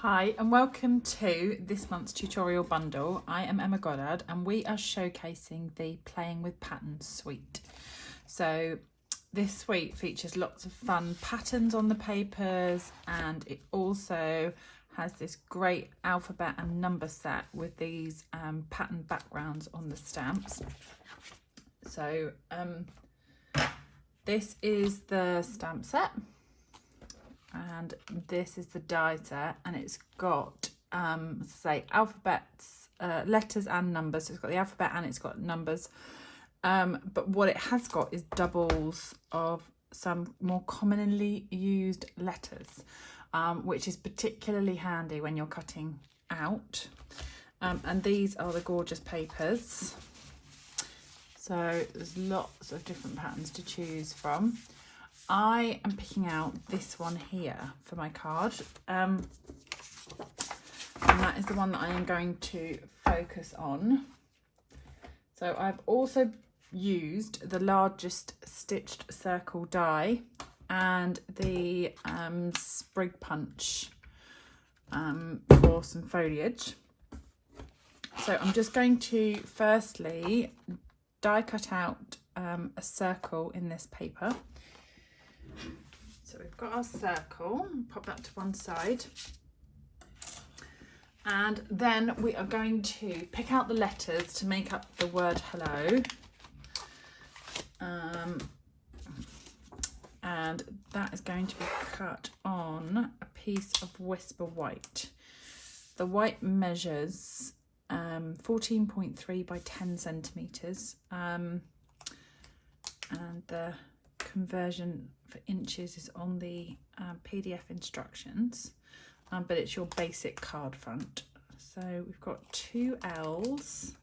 Hi and welcome to this month's tutorial bundle. I am Emma Goddard and we are showcasing the Playing with Patterns suite. So this suite features lots of fun patterns on the papers, and it also has this great alphabet and number set with these pattern backgrounds on the stamps. So this is the stamp set. And this is the die set, and it's got alphabets, letters and numbers. So it's got the alphabet and it's got numbers, but what it has got is doubles of some more commonly used letters, which is particularly handy when you're cutting out, and these are the gorgeous papers. So there's lots of different patterns to choose from. I am picking out this one here for my card, and that is the one that I am going to focus on. So I've also used the largest stitched circle die and the sprig punch for some foliage. So I'm just going to firstly die cut out a circle in this paper. So we've got our circle, pop that to one side, and then we are going to pick out the letters to make up the word hello, and that is going to be cut on a piece of Whisper White. The white measures 14.3 by 10 centimetres, and the conversion for inches is on the PDF instructions, but it's your basic card front. So we've got 2 L's,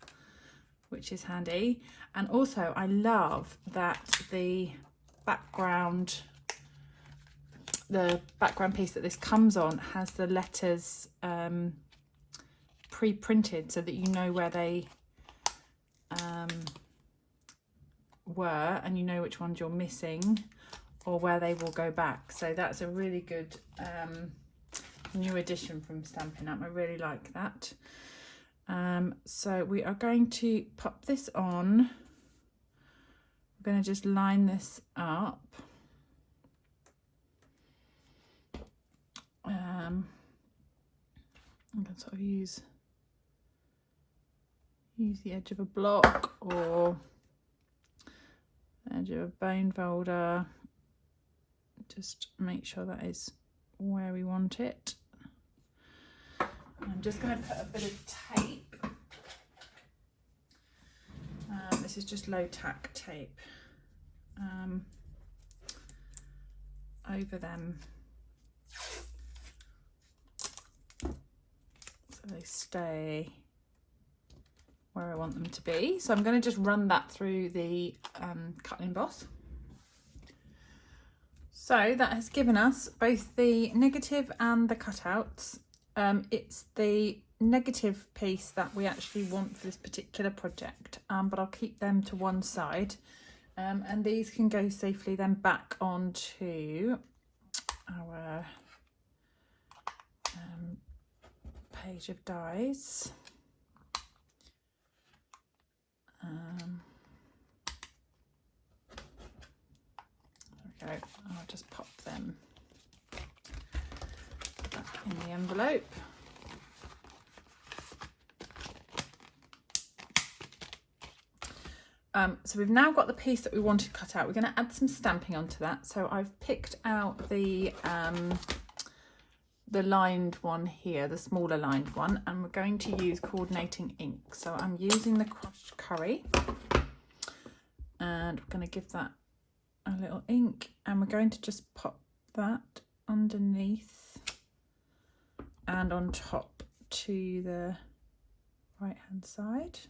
which is handy, and also I love that the background piece that this comes on has the letters pre-printed so that you know where they were, and you know which ones you're missing or where they will go back. So that's a really good new addition from Stampin' Up. I really like that. So we are going to pop this on. We're going to just line this up. I'm going to sort of use the edge of a block or edge of a bone folder. Just make sure that is where we want it. I'm just going to put a bit of tape. This is just low tack tape over them so they stay where I want them to be. So I'm going to just run that through the cut and emboss. So that has given us both the negative and the cutouts. It's the negative piece that we actually want for this particular project, but I'll keep them to one side, and these can go safely then back onto our page of dies. There we go. I'll just pop them back in the envelope. So we've now got the piece that we wanted cut out. We're going to add some stamping onto that. So I've picked out the lined one here, the smaller lined one, and we're going to use coordinating ink. So I'm using the crushed curry, and we're going to give that a little ink, and we're going to just pop that underneath and on top to the right hand side.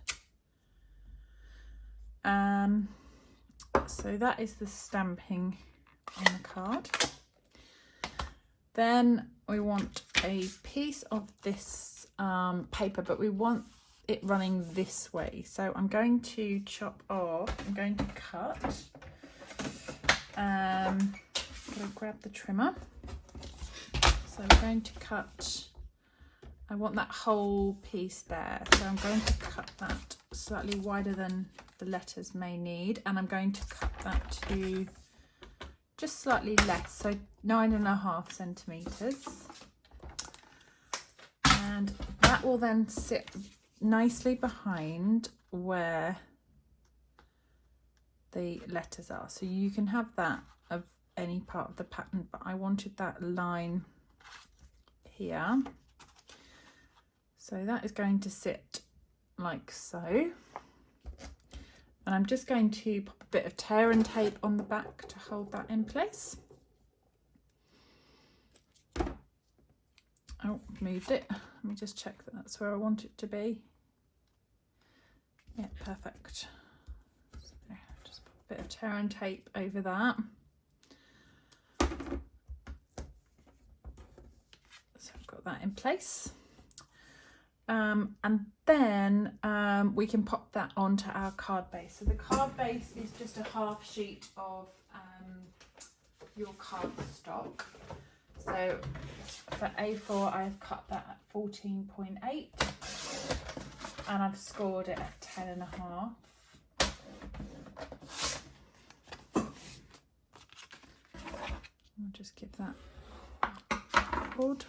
So that is the stamping on the card. Then we want a piece of this paper, but we want it running this way. So I'm going to chop off, I'm going to cut. I'm going to grab the trimmer. So we're going to cut I want that whole piece there, so I'm going to cut that slightly wider than the letters may need, and I'm going to cut that to just slightly less, so 9.5 centimeters, and that will then sit nicely behind where the letters are. So you can have that of any part of the pattern, but I wanted that line here. So that is going to sit like so. And I'm just going to pop a bit of tear and tape on the back to hold that in place. Oh, moved it. Let me just check that that's where I want it to be. Yeah, perfect. So just put a bit of tear and tape over that. So I've got that in place. And then we can pop that onto our card base. So the card base is just a half sheet of your card stock. So for A4 I've cut that at 14.8 and I've scored it at 10.5. I'll just give that hold.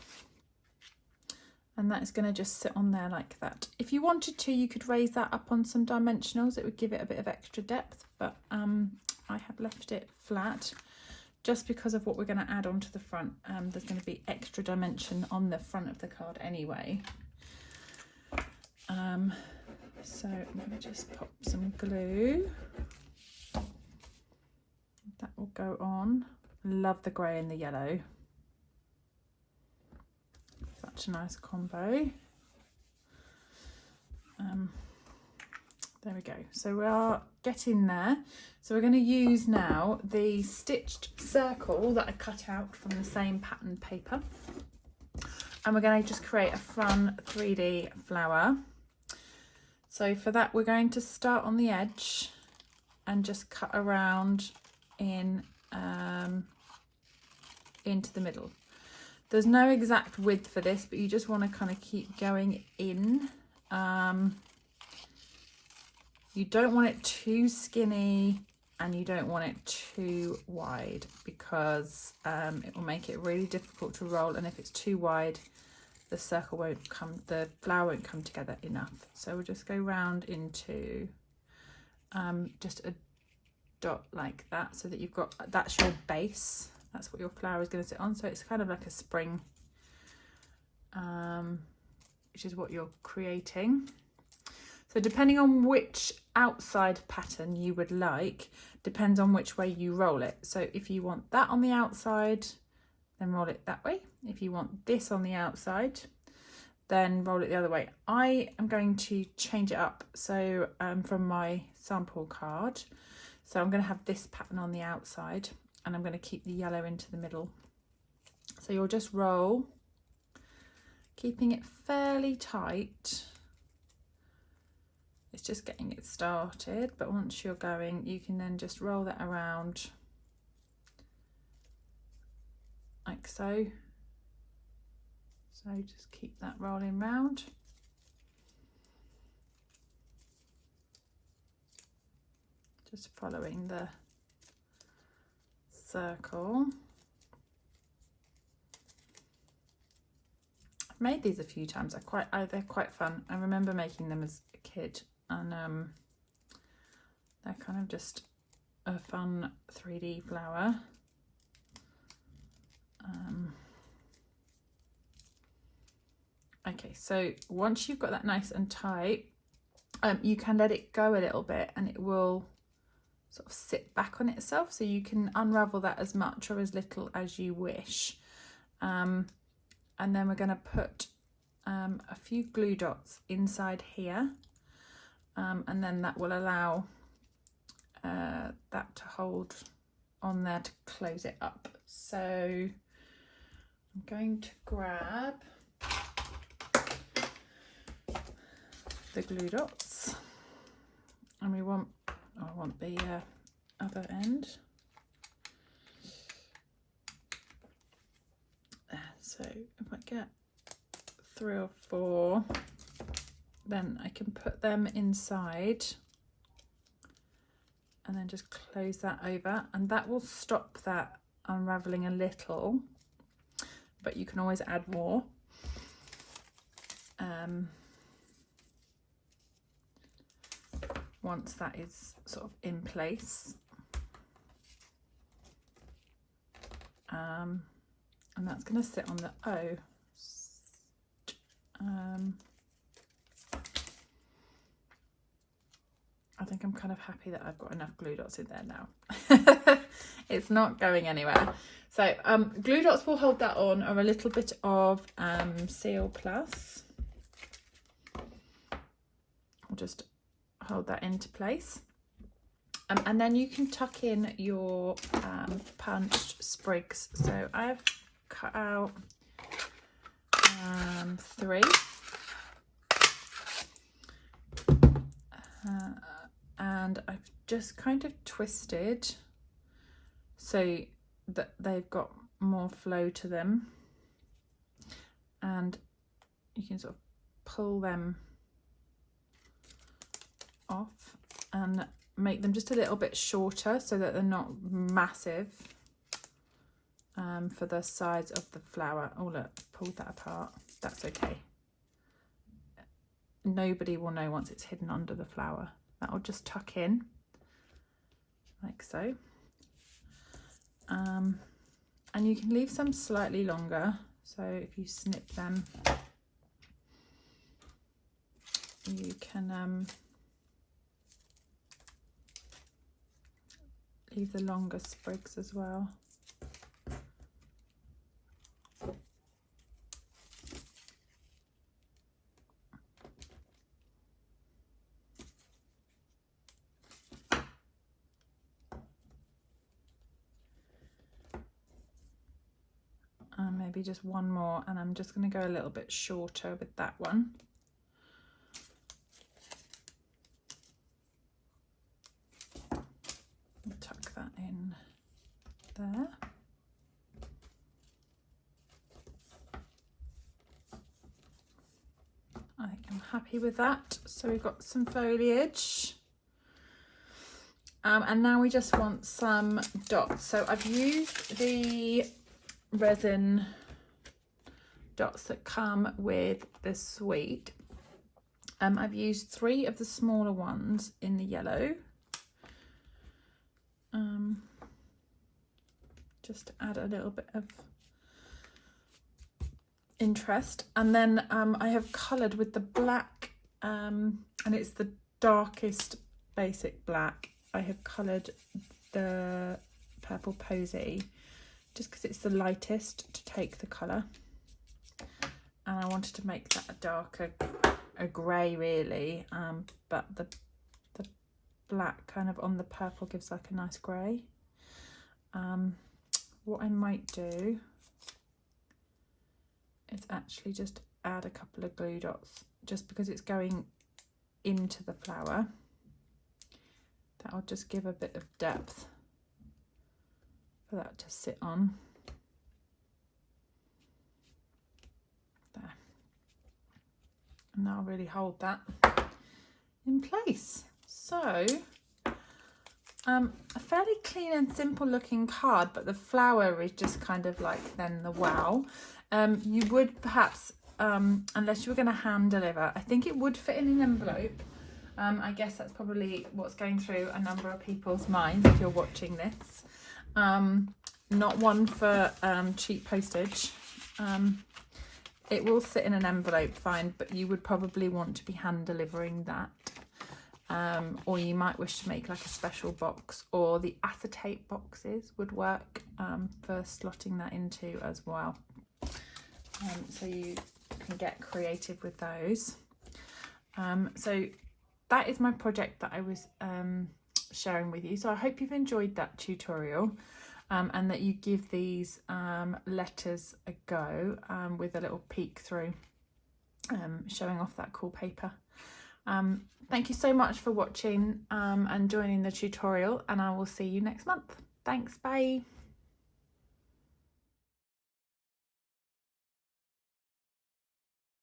And that is going to just sit on there like that. If you wanted to, you could raise that up on some dimensionals. It would give it a bit of extra depth, but I have left it flat just because of what we're going to add onto the front. There's going to be extra dimension on the front of the card anyway. So I'm going to just pop some glue. That will go on. Love the grey and the yellow. Such a nice combo. There we go. So we are getting there. So we're going to use now the stitched circle that I cut out from the same pattern paper. And we're going to just create a fun 3D flower. So for that, we're going to start on the edge and just cut around in into the middle. There's no exact width for this, but you just want to kind of keep going in. You don't want it too skinny and you don't want it too wide because it will make it really difficult to roll, and if it's too wide the circle won't come, the flower won't come together enough. So we'll just go round into just a dot like that, so that you've got, that's your base. That's what your flower is going to sit on. So it's kind of like a spring, which is what you're creating. So depending on which outside pattern you would like, depends on which way you roll it. So if you want that on the outside, then roll it that way. If you want this on the outside, then roll it the other way. I am going to change it up. So from my sample card, so I'm going to have this pattern on the outside, and I'm going to keep the yellow into the middle. So you'll just roll, keeping it fairly tight. It's just getting it started, but once you're going, you can then just roll that around like so. So just keep that rolling round. Just following the circle. I've made these a few times. They're quite fun. I remember making them as a kid, and they're kind of just a fun 3D flower. Okay, so once you've got that nice and tight, you can let it go a little bit and it will sort of sit back on itself, so you can unravel that as much or as little as you wish. And then we're going to put a few glue dots inside here, and then that will allow that to hold on there to close it up. So I'm going to grab the glue dots, and I want the other end. So if I get 3 or 4, then I can put them inside and then just close that over, and that will stop that unraveling a little, but you can always add more. Once that is sort of in place. And that's going to sit on the O. I think I'm kind of happy that I've got enough glue dots in there now. It's not going anywhere. So glue dots will hold that on, or a little bit of Seal Plus. I'll just hold that into place. And then you can tuck in your punched sprigs. So I've cut out 3. And I've just kind of twisted so that they've got more flow to them, and you can sort of pull them off and make them just a little bit shorter so that they're not massive for the size of the flower. Oh look, pulled that apart. That's okay. Nobody will know once it's hidden under the flower. That'll just tuck in like so. And you can leave some slightly longer. So if you snip them, you can leave the longer sprigs as well. Maybe just one more, and I'm just going to go a little bit shorter with that one. Tuck that in there. I think I'm happy with that. So we've got some foliage. And now we just want some dots. So I've used the resin dots that come with the suite. I've used 3 of the smaller ones in the yellow. Just to add a little bit of interest. And then I have coloured with the black, and it's the darkest basic black. I have coloured the purple posy just because it's the lightest to take the colour, and I wanted to make that a darker, a grey really, but the black kind of on the purple gives like a nice grey. What I might do is actually just add a couple of glue dots, just because it's going into the flower. That'll just give a bit of depth for that to sit on. There. And that'll really hold that in place. So, a fairly clean and simple looking card, but the flower is just kind of like then the wow. You would perhaps, unless you were going to hand deliver, I think it would fit in an envelope. I guess that's probably what's going through a number of people's minds if you're watching this. Not one for cheap postage. It will sit in an envelope fine, but you would probably want to be hand delivering that. Or you might wish to make like a special box, or the acetate boxes would work for slotting that into as well. So you can get creative with those. So that is my project that I was sharing with you. So I hope you've enjoyed that tutorial, and that you give these letters a go with a little peek through, showing off that cool paper. Thank you so much for watching and joining the tutorial, and I will see you next month. Thanks, bye.